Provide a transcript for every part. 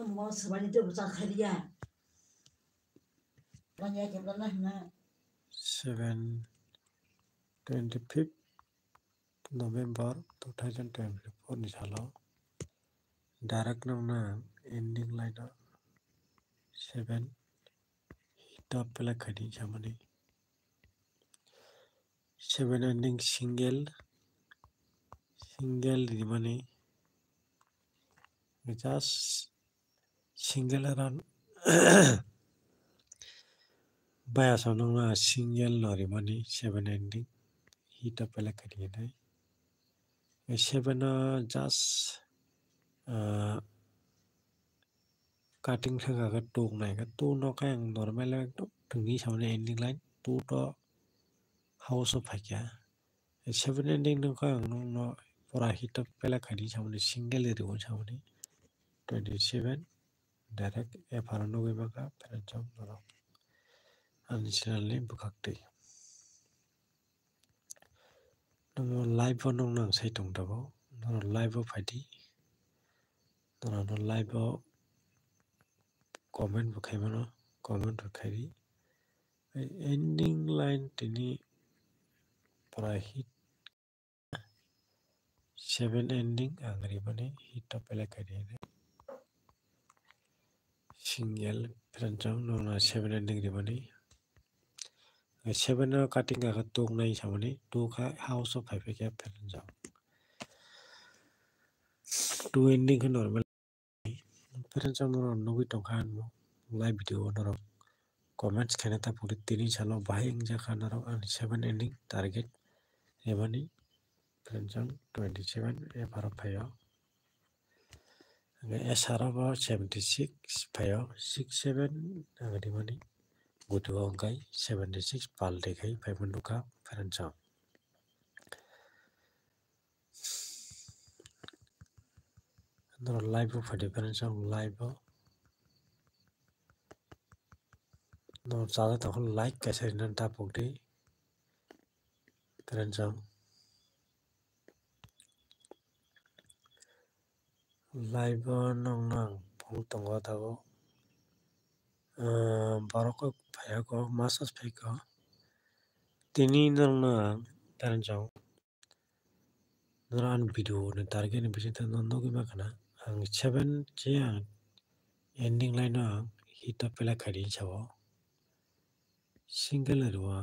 뭐 서바리도 부탁하리야. 그러냐 그러나 나 25th November 2024 ni salo direct na ending line 7 top pela khadi chamani 7 ending single di mani just single run baya sonong na single lori mani 7 ending hit up pela khadi dai 7 just cutting thanga ka tung nai ka tu no ka yang normal ekto thungni samne ending line tu to house of hakya 7 ending no ka yang no pura hit up pela khadi samne single ri won samne 27 direct e parano ge maka perancham no additionally bukakte no live on nang sai tong dabo no live of phadi no live comment bukai mano comment bukai ending line tini pura hit 7 ending angri bani hit up pela khadi single perancham no 7 ending ri bani 7 cutting ka tung nai samani 2 ka house of 5 ka perancham 2 ending ka normal perancham no nogi tongkhan mo live video no comments khane ta puri tini chalo buying ja khana ro 7 ending target ebani perancham 27 e baro phayo SRO 76 phayo 67 agadi mani gutu ongai 76 pal dekhai phaimunduka perancham no live phadi perancham live no chada ta like ka sai nan ta pukdi perancham live nong nang phung tongo tago baroko phaya ko masas phai ko tini nong na perancham ran video ne target ne bisi tan no gi makana ang 7 che ending line na hit up pela khadi chabo single ruwa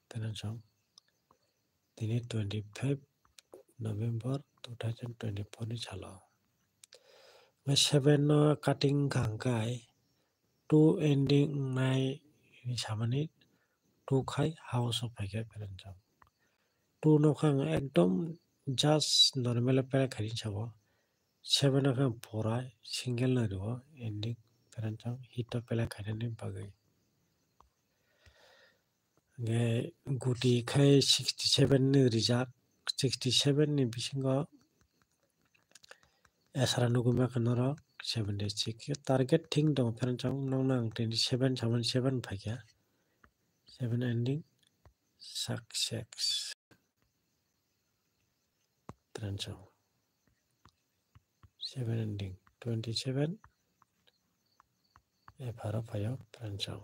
perancham tini 25 November 2024 ni chalo 7 cutting khangkai 2 ending nai ni samani 2 khai house of phai perancham 2 no khang ekdom just normal pela khadi chabo 7 no khang pura single na ruwa ending perancham hit up pela khadi ni bagai ge guti khai 67 ni rijak 67 ni bisingo esara nuguma kanoro 76 target thing dong perancham nong nang 27 saman 7 phakya 7 ending success perancham 7 ending 27 e pharo phayo perancham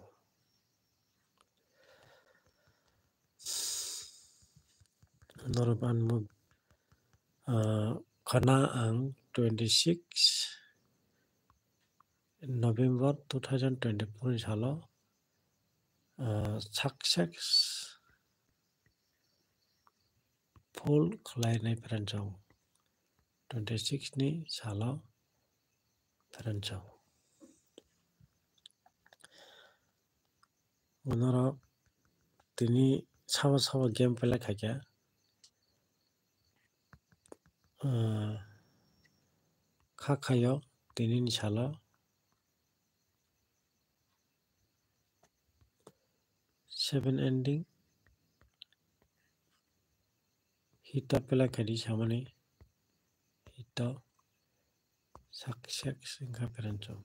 noroban mo khana ang 26 November 2024 salo success full khlai nai perancham 26 ni salo perancham onoro tini sawa game pela khakya khakhayo tini ni salo 7 ending hita pela khadi samani hita success ingka perancham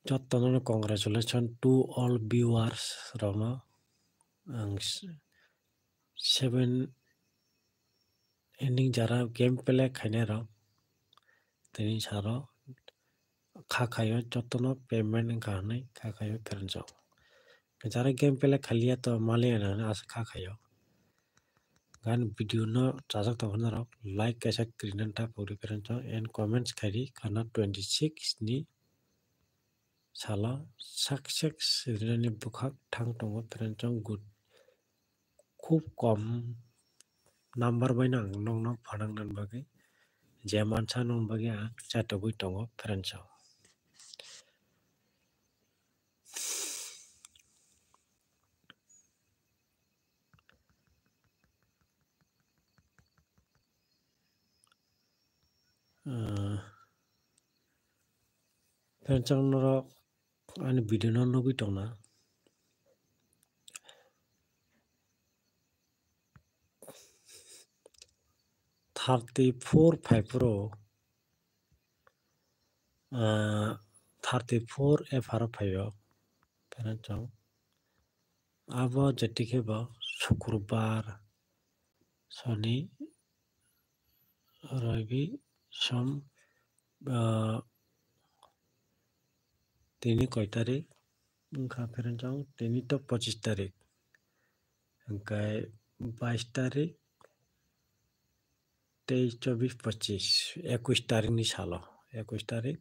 Jotono congratulations to all viewers rono ang 7 ending jara game pele khaine rok tini saro khakhayo jotono payment kanai khakhayo peranjo jara game pele khalia to maliana as khakhayo gan video no chajak to rok like kaisa krinan ta puri peranjo and comments khari kana 26 ni sala success rirani bukhak thang tongo peranjo good খুব কম number বাইনা নংno phanangnan bagi je mansa nong bagi ang chatobui tongo peranjo peranjo noro ani video no nugui tongna 34 5 34 FR 5 peranjo abo jetike bo শুক্রবার শনি রবি সোম তিনি কয় তারিখ ওংখা peranjo তিনি তো 25 তারিখ ওংখাय 22 তারিখ 23 24 25 21 তারিখ ni salo 21 তারিখ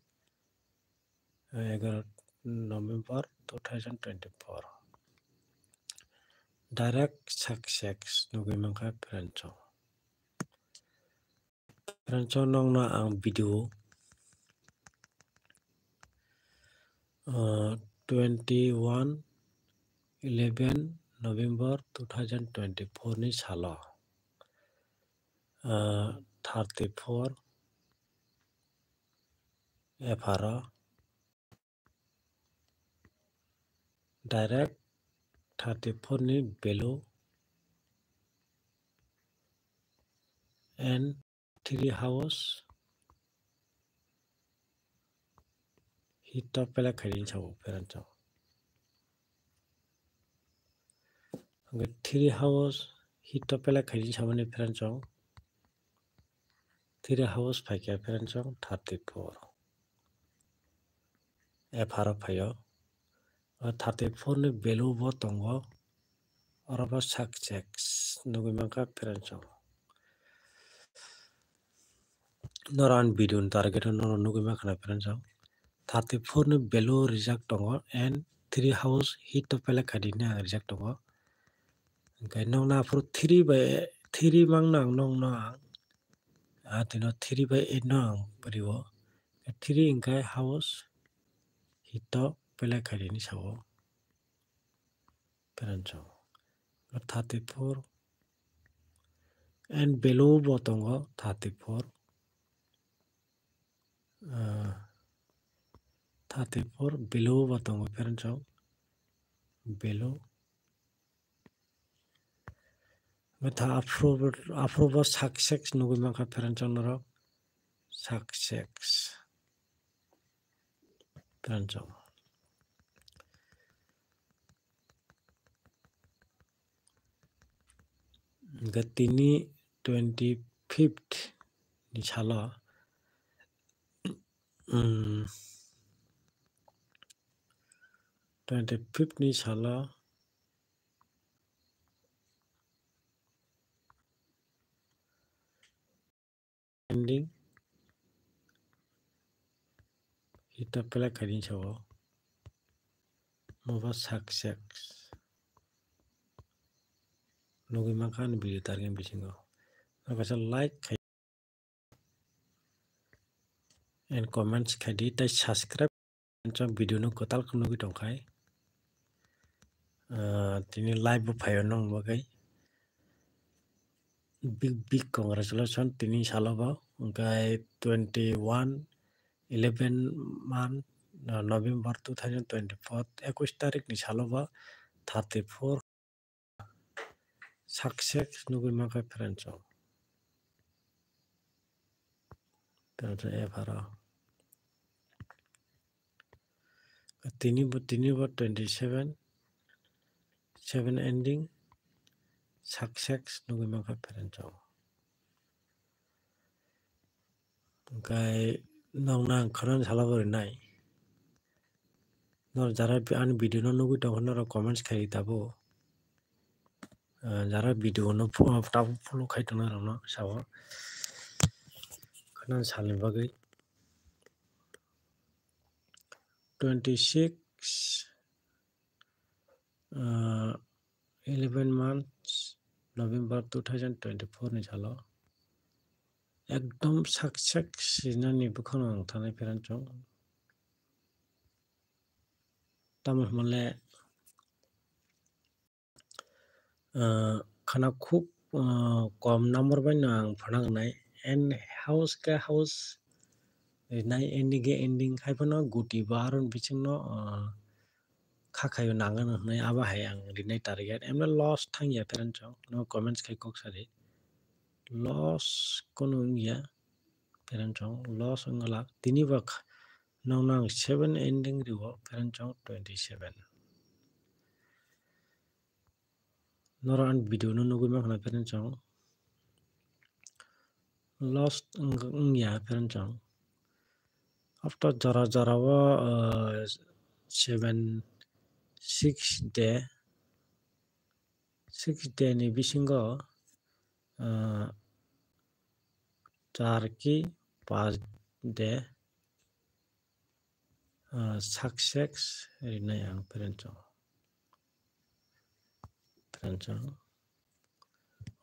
11 November 2024 direct success nugui mangka peranjo nongno ang video 21 11 November 2024 ni salo 34 FR direct 34 ni below and 3 hours hit top pela khari chau peranjo 3 hours hit top pela khari chau ni peranjo 3 hours phaikya peranjo 34 FR phayo 34 ni below bo tongo oraba success nugui mangka peranjo noran video target no nugui mangka peranjo 34 ni below reject tongo and 3 hours hit top pela khari na reject tongo okay nongna pro 3 by 3 mangnang nongna tino 3 by 8 nang pariwo 3 ingkai house hito pela khari ni sawo peranjo 34 and below botongo 34 34 below botongo peranjo below Meta approval success nugui mangka peranjo noro success peranjo gatini 25th ni salo 25th ni salo ending hito pela khari sawo moba success nugui mangka ni video target bisingo akasa like and comments khadi tai subscribe peranjo video no kotal nugui tongkhai tini live bo phayo nong bagai big congratulations tini salo bo ongkai 21 11 month November 2024 21 tarik ni salo bo 34 success nugui mangka peranjo FR tini bo 27 7 ending success nugui mangka parent chong kai nong nang khanan salabor nai nor jara an video no nugui tong nor comments khai tabo jara video no tabo follow khai tong no sawo khanan salni bagui 26 11 months November 2024 ni salo ekdom success sinani bukhano thanai parent chong tamar male khana khub kom number bai nang phanang nai and house ka house nai ending ge ending haibano guti baron biching no khakhayo nangan nai aba hai ang rinai target emna loss thang ya parent chong no comments khai kok sari loss kono ya parent chong loss ngala tini bak nang nang 7 ending riwo parent chong 27 noran video no nugui makna parent chong lost ya parent chong after jara wa 6 day ni bisingo 4 ki 5 day success rinai ang parent chong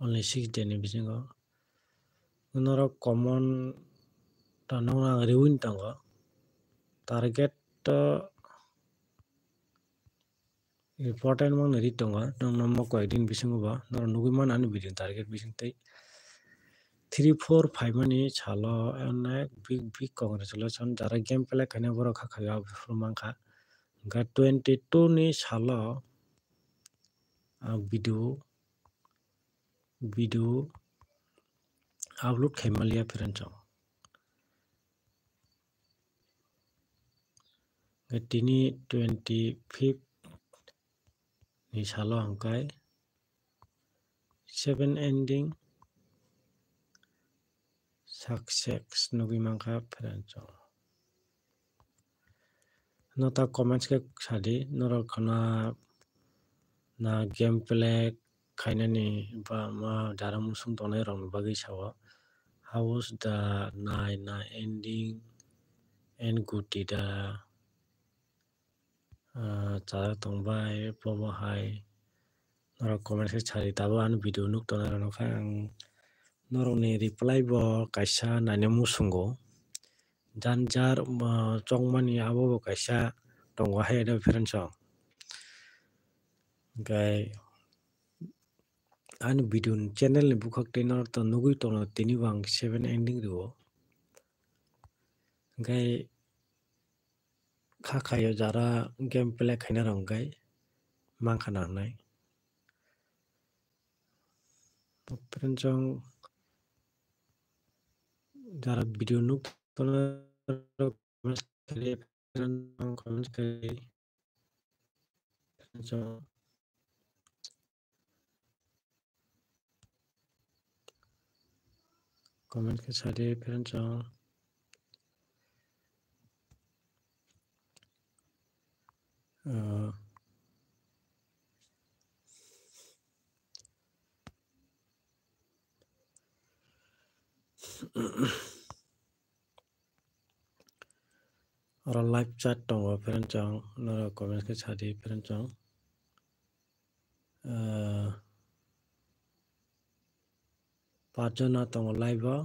only 6 day ni bisingo noro common tanong ang rewin tango target important mang nari tonga nong namma ko edin bisingo ba nor nugui man ani bidin target bising tai 3 4 5 mani chalo and big congratulations jara game play kane boro khakhayo mangkha ga 22 ni chalo video upload khaimalia parent chong ga tini 25 ni chalo hangkai 7 ending success nugui mangkha parent chong nota comments ke sadi noro khana na gameplay khainani ba ma jara musung tonai rong bagi sawo house da nai na ending and guti da chara tongbai plomo hai noro comments ke sadi tabo an video nuk tonai rong kha ang noro ni reply bo kaisa nane musungo janjar chongmani abo kaisa tongo hai da parent chong gai an video channel ni bukhak tenor to nugui tono tini wang 7 ending riwo gai khakhayo jara gameplay khaina rong gai mangkha nangnai parent chong jara video nuk tono comments kari chong comment ke sari parent chong ora live chat tongo parent chong noro comments ke sari parent chong pajona tongo live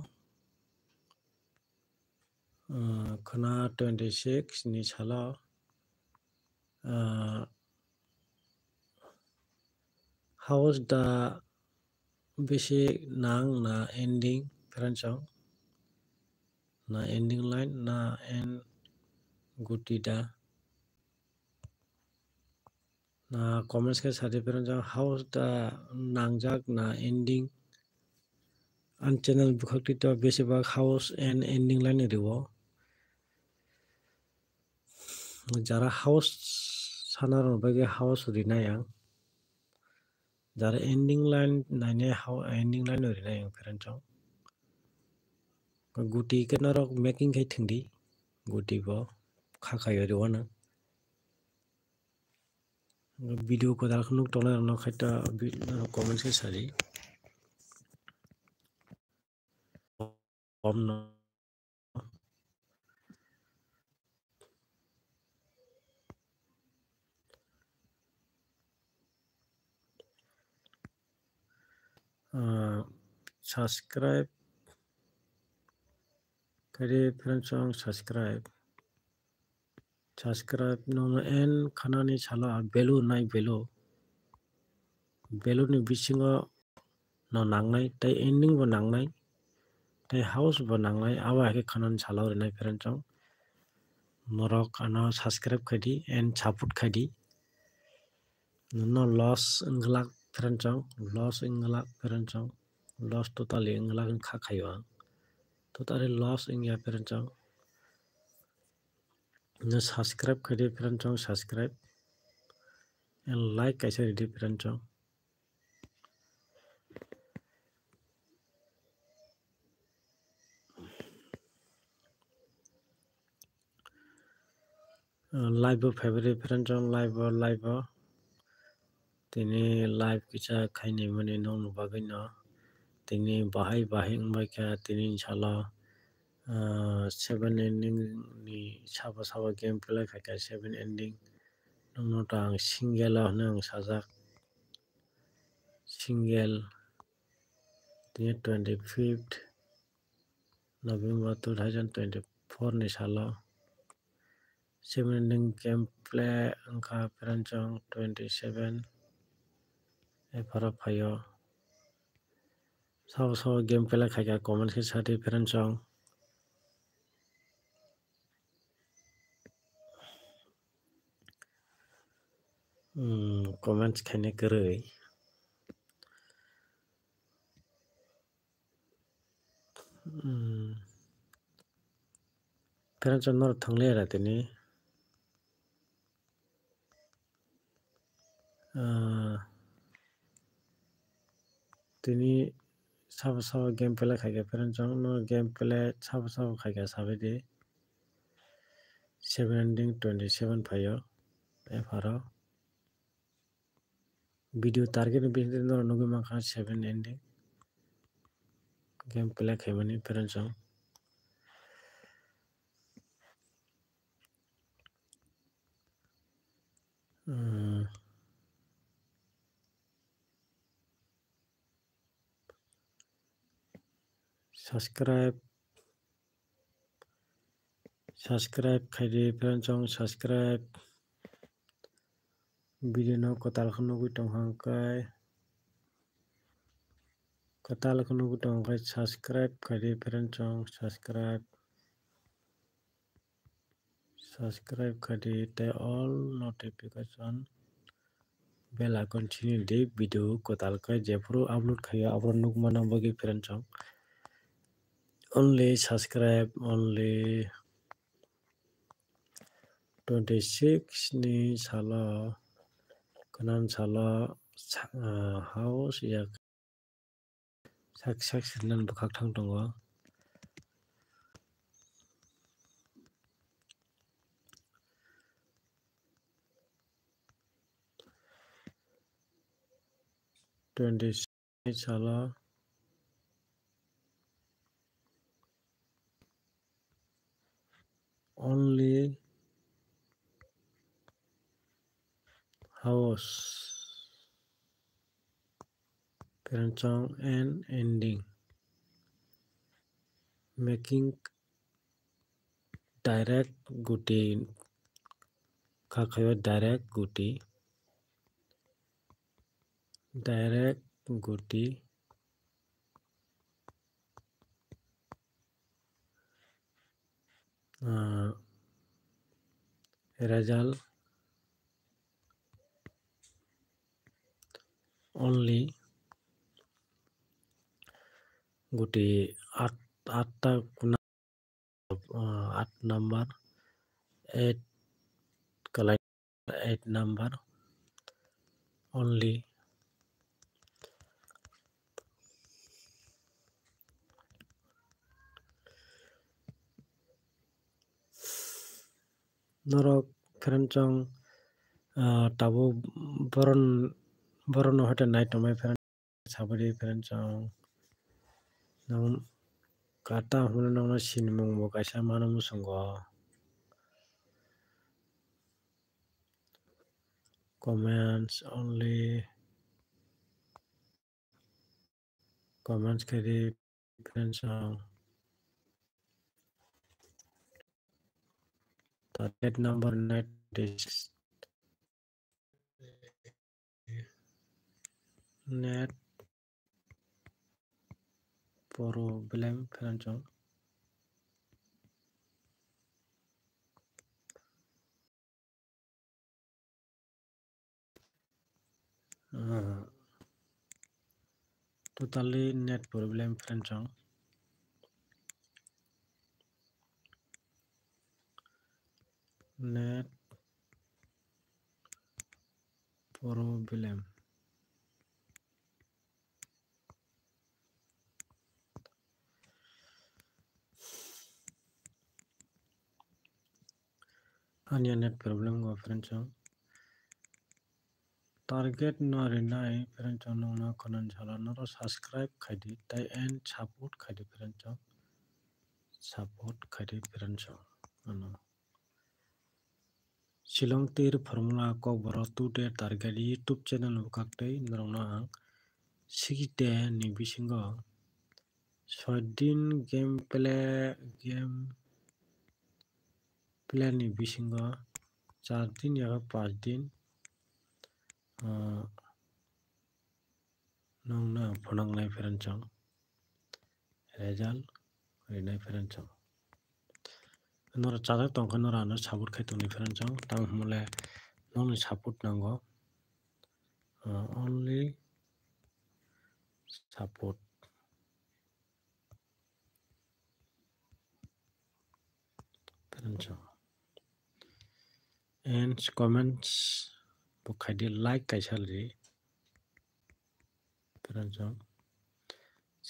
khana 26 ni chalo house da besi nang na ending parent chong na ending line na end guti da na comments ke sadi parent chong house da nangjak na ending an channel bukhakti to besibak house and ending line riwo jara house sanarong bagi house rinai ang Jara ending line nine how ending line ori na yung parent chong. Guti ke narok making kai thindi. Guti bo khakai ori wana. Video ko dal khunuk tona no khaita comments ke sari. Om no. Subscribe kare parent chong subscribe no en khana ni chala belu nai belu ni bisingo no nangnai tai ending bo nangnai tai house bo nangnai awa ke khana ni chala ori nai parent chong norok ano subscribe khadi and support khadi no loss nglak parent chong loss nglak parent chong loss totally nglak kha khayo totally loss ingya parent chong no subscribe khadi parent chong subscribe and like kaisa ready parent chong live favorite parent chong live tini live kicha khaini mani no bagai no tini bahai ngbai kha tini inshallah 7 ending ni saba game play kha 7 ending no tang single nang sajak single tini 25th November 2024 ni salo 7 ending gameplay angka perancang 27 para payo sabo gameplay kaya comment ke sati perancang comment kene kerei perancang nor thangle ra tini tini sabo gameplay kaya perancang no gameplay sabo kaya sabedi 7 ending 27 payo para video target bisnis no nugi maka 7 ending gameplay kaya mani perancang subscribe khaidi perancang subscribe video no kotal khunugui tonghangkai kotal khunugui tonghangkai subscribe khaidi perancang subscribe khaidi te all notification bell icon chini de video kotal kai jepro upload khaya abro nukmana bagi perancang only subscribe only 26 ni salo kanan salo house ya sak sinan bukhak thang tongo 26 salo only house perancang and ending making direct guti khakhayo direct guti result only guti 8 number 8 kalai 8 number only norok ferenchong tabo boron hote night tomai feren sabari ferenchong nang kata hulo nang sinmong bo kaisa mano musungo comments only comments kari ferenchong target number net is net problem ferenchong totally net problem ferenchong net problem anya net problem go ferenchong target no renai ferenchong no konan jhala no subscribe khaidi tai and support khaidi ferenchong support khaidi ferenchong ano Shillong tir formula ko boro tute target YouTube channel bukaktei norongno ang sigite ni bisingo 6 din game play ni bisingo 4 din ya 5 din nongna phonangnai ferenchong result renai ferenchong nora chadak tongkha nora no support khai tongni ferenchong tang humle nongni support nango only support ferenchong and comments bukhaidi like kaisalri ferenchong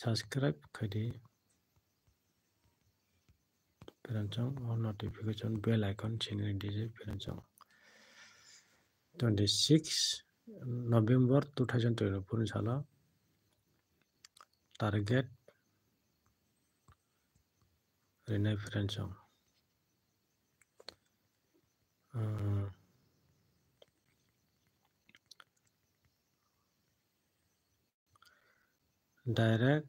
subscribe khaidi ferenchong on notification bell icon chingri dj ferenchong 26 November 2024 sala target renai ferenchong direct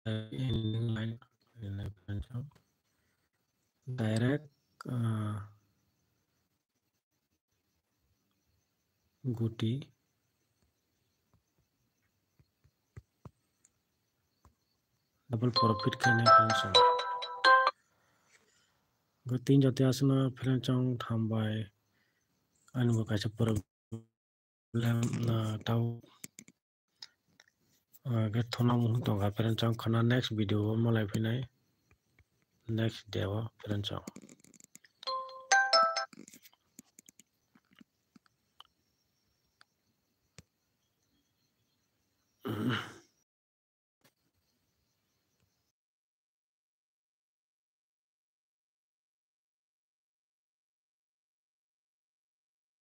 line renai ferenchong direct guti double profit kane ferenchong gutin jote asna ferenchong thambai ango kaisa problem tau ke thonam tongka ferenchong khana next video malai phinai next day ferenchong